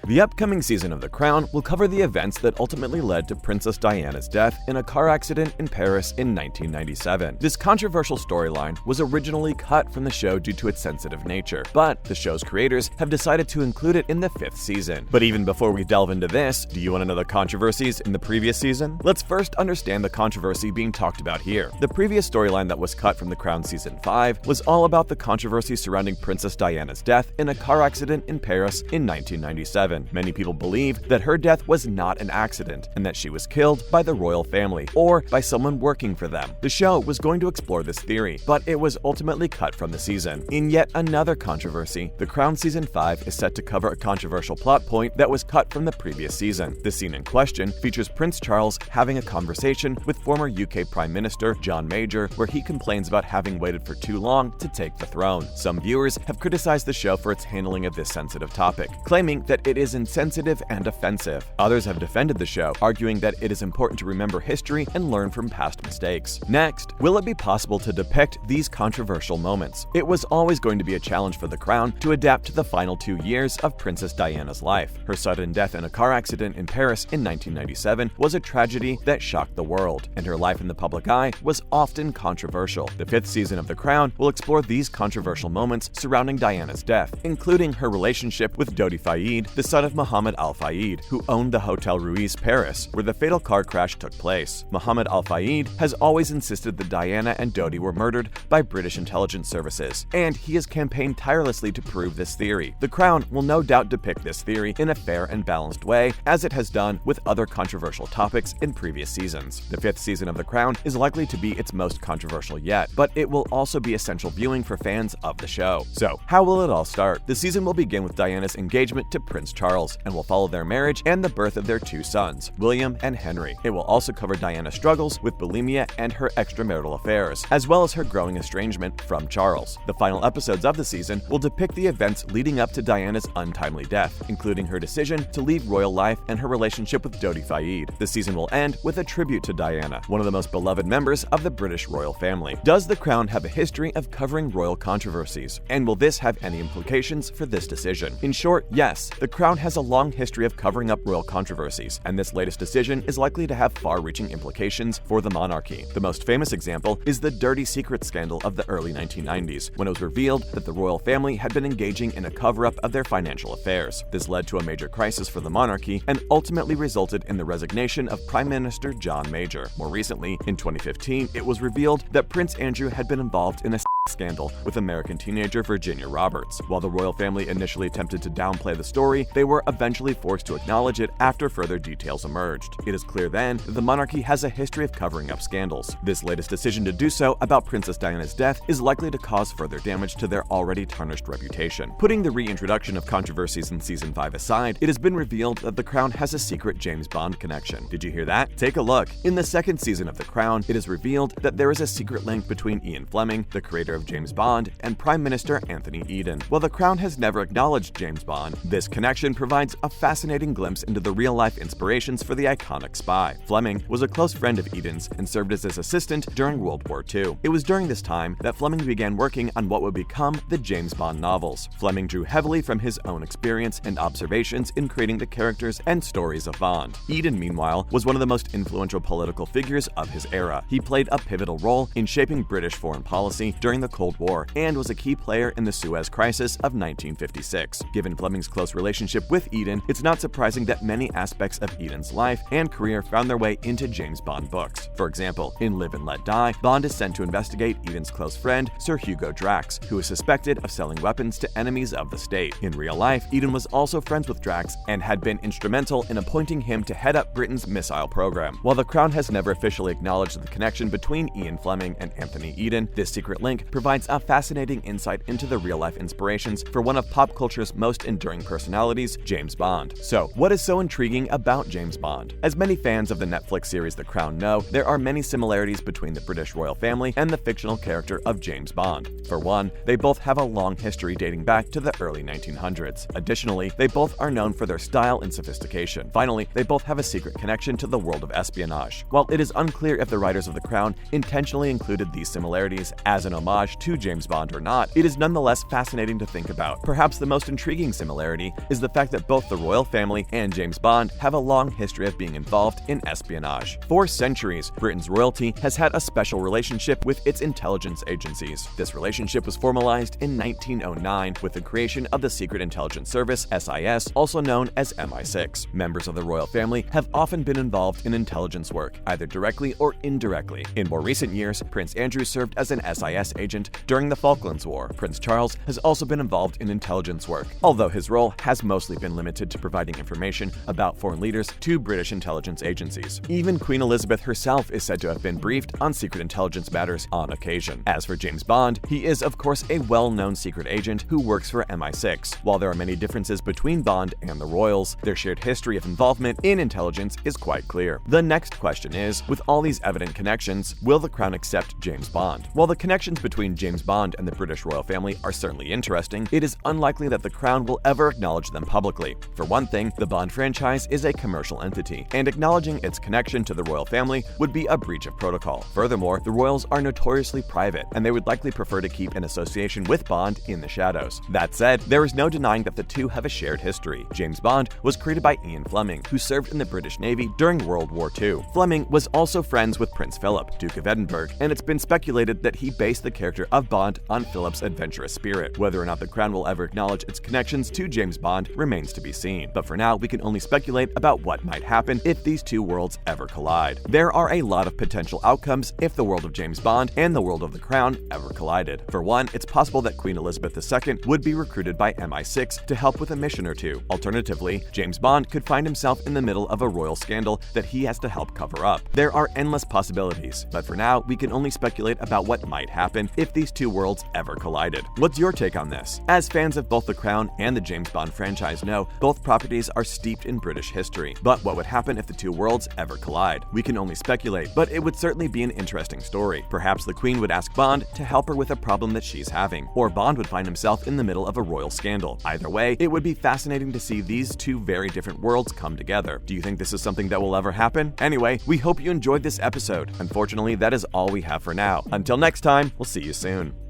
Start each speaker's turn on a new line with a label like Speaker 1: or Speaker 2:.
Speaker 1: The upcoming season of The Crown will cover the events that ultimately led to Princess Diana's death in a car accident in Paris in 1997. This controversial storyline was originally cut from the show due to its sensitive nature, but the show's creators have decided to include it in the 5th season. But even before we delve into this, do you want to know the controversies in the previous season? Let's first understand the controversy being talked about here. The previous storyline that was cut from The Crown Season 5 was all about the controversy surrounding Princess Diana's death in a car accident in Paris in 1997. Many people believe that her death was not an accident and that she was killed by the royal family or by someone working for them. The show was going to explore this theory, but it was ultimately cut from the season. In yet another controversy, The Crown Season 5 is set to cover a controversial plot point that was cut from the previous season. The scene in question features Prince Charles having a conversation with former UK Prime Minister John Major, where he complains about having waited for too long to take the throne. Some viewers have criticized the show for its handling of this sensitive topic, claiming that it is insensitive and offensive. Others have defended the show, arguing that it is important to remember history and learn from past mistakes. Next, will it be possible to depict these controversial moments? It was always going to be a challenge for The Crown to adapt to the final 2 years of Princess Diana's life. Her sudden death in a car accident in Paris in 1997 was a tragedy that shocked the world, and her life in the public eye was often controversial. The 5th season of The Crown will explore these controversial moments surrounding Diana's death, including her relationship with Dodi Fayed, the son of Mohammed Al Fayed, who owned the Hotel Ruiz Paris, where the fatal car crash took place. Mohammed Al Fayed has always insisted that Diana and Dodi were murdered by British intelligence services, and he has campaigned tirelessly to prove this theory. The Crown will no doubt depict this theory in a fair and balanced way, as it has done with other controversial topics in previous seasons. The 5th season of The Crown is likely to be its most controversial yet, but it will also be essential viewing for fans of the show. So, how will it all start? The season will begin with Diana's engagement to Prince Charles, and will follow their marriage and the birth of their 2 sons, William and Henry. It will also cover Diana's struggles with bulimia and her extramarital affairs, as well as her growing estrangement from Charles. The final episodes of the season will depict the events leading up to Diana's untimely death, including her decision to leave royal life and her relationship with Dodi Fayed. The season will end with a tribute to Diana, one of the most beloved members of the British royal family. Does The Crown have a history of covering royal controversies? And will this have any implications for this decision? In short, yes, The Crown has a long history of covering up royal controversies, and this latest decision is likely to have far-reaching implications for the monarchy. The most famous example is the dirty secret scandal of the early 1990s, when it was revealed that the royal family had been engaging in a cover-up of their financial affairs. This led to a major crisis for the monarchy and ultimately resulted in the resignation of Prime Minister John Major. More recently, in 2015, it was revealed that Prince Andrew had been involved in a scandal with American teenager Virginia Roberts. While the royal family initially attempted to downplay the story, they were eventually forced to acknowledge it after further details emerged. It is clear then that the monarchy has a history of covering up scandals. This latest decision to do so about Princess Diana's death is likely to cause further damage to their already tarnished reputation. Putting the reintroduction of controversies in Season 5 aside, it has been revealed that The Crown has a secret James Bond connection. Did you hear that? Take a look. In the 2nd season of The Crown, it is revealed that there is a secret link between Ian Fleming, the creator of James Bond, and Prime Minister Anthony Eden. While The Crown has never acknowledged James Bond, this connection provides a fascinating glimpse into the real-life inspirations for the iconic spy. Fleming was a close friend of Eden's and served as his assistant during World War II. It was during this time that Fleming began working on what would become the James Bond novels. Fleming drew heavily from his own experience and observations in creating the characters and stories of Bond. Eden, meanwhile, was one of the most influential political figures of his era. He played a pivotal role in shaping British foreign policy during the Cold War and was a key player in the Suez Crisis of 1956. Given Fleming's close relationship with Eden, it's not surprising that many aspects of Eden's life and career found their way into James Bond books. For example, in Live and Let Die, Bond is sent to investigate Eden's close friend, Sir Hugo Drax, who is suspected of selling weapons to enemies of the state. In real life, Eden was also friends with Drax and had been instrumental in appointing him to head up Britain's missile program. While The Crown has never officially acknowledged the connection between Ian Fleming and Anthony Eden, this secret link provides a fascinating insight into the real-life inspirations for one of pop culture's most enduring personalities, James Bond. So, what is so intriguing about James Bond? As many fans of the Netflix series The Crown know, there are many similarities between the British royal family and the fictional character of James Bond. For one, they both have a long history dating back to the early 1900s. Additionally, they both are known for their style and sophistication. Finally, they both have a secret connection to the world of espionage. While it is unclear if the writers of The Crown intentionally included these similarities as an homage homage to James Bond or not, it is nonetheless fascinating to think about. Perhaps the most intriguing similarity is the fact that both the royal family and James Bond have a long history of being involved in espionage. For centuries, Britain's royalty has had a special relationship with its intelligence agencies. This relationship was formalized in 1909 with the creation of the Secret Intelligence Service, SIS, also known as MI6. Members of the royal family have often been involved in intelligence work, either directly or indirectly. In more recent years, Prince Andrew served as an SIS agent during the Falklands War. Prince Charles has also been involved in intelligence work, although his role has mostly been limited to providing information about foreign leaders to British intelligence agencies. Even Queen Elizabeth herself is said to have been briefed on secret intelligence matters on occasion. As for James Bond, he is of course a well-known secret agent who works for MI6. While there are many differences between Bond and the royals, their shared history of involvement in intelligence is quite clear. The next question is, with all these evident connections, will the Crown accept James Bond? While the connections between James Bond and the British royal family are certainly interesting, it is unlikely that the Crown will ever acknowledge them publicly. For one thing, the Bond franchise is a commercial entity, and acknowledging its connection to the royal family would be a breach of protocol. Furthermore, the royals are notoriously private, and they would likely prefer to keep an association with Bond in the shadows. That said, there is no denying that the two have a shared history. James Bond was created by Ian Fleming, who served in the British Navy during World War II. Fleming was also friends with Prince Philip, Duke of Edinburgh, and it's been speculated that he based the character of Bond on Philip's adventurous spirit. Whether or not the Crown will ever acknowledge its connections to James Bond remains to be seen. But for now, we can only speculate about what might happen if these two worlds ever collide. There are a lot of potential outcomes if the world of James Bond and the world of the Crown ever collided. For one, it's possible that Queen Elizabeth II would be recruited by MI6 to help with a mission or two. Alternatively, James Bond could find himself in the middle of a royal scandal that he has to help cover up. There are endless possibilities, but for now, we can only speculate about what might happen if these two worlds ever collided. What's your take on this? As fans of both the Crown and the James Bond franchise know, both properties are steeped in British history. But what would happen if the two worlds ever collide? We can only speculate, but it would certainly be an interesting story. Perhaps the Queen would ask Bond to help her with a problem that she's having, or Bond would find himself in the middle of a royal scandal. Either way, it would be fascinating to see these two very different worlds come together. Do you think this is something that will ever happen? Anyway, we hope you enjoyed this episode. Unfortunately, that is all we have for now. Until next time, we'll see you soon.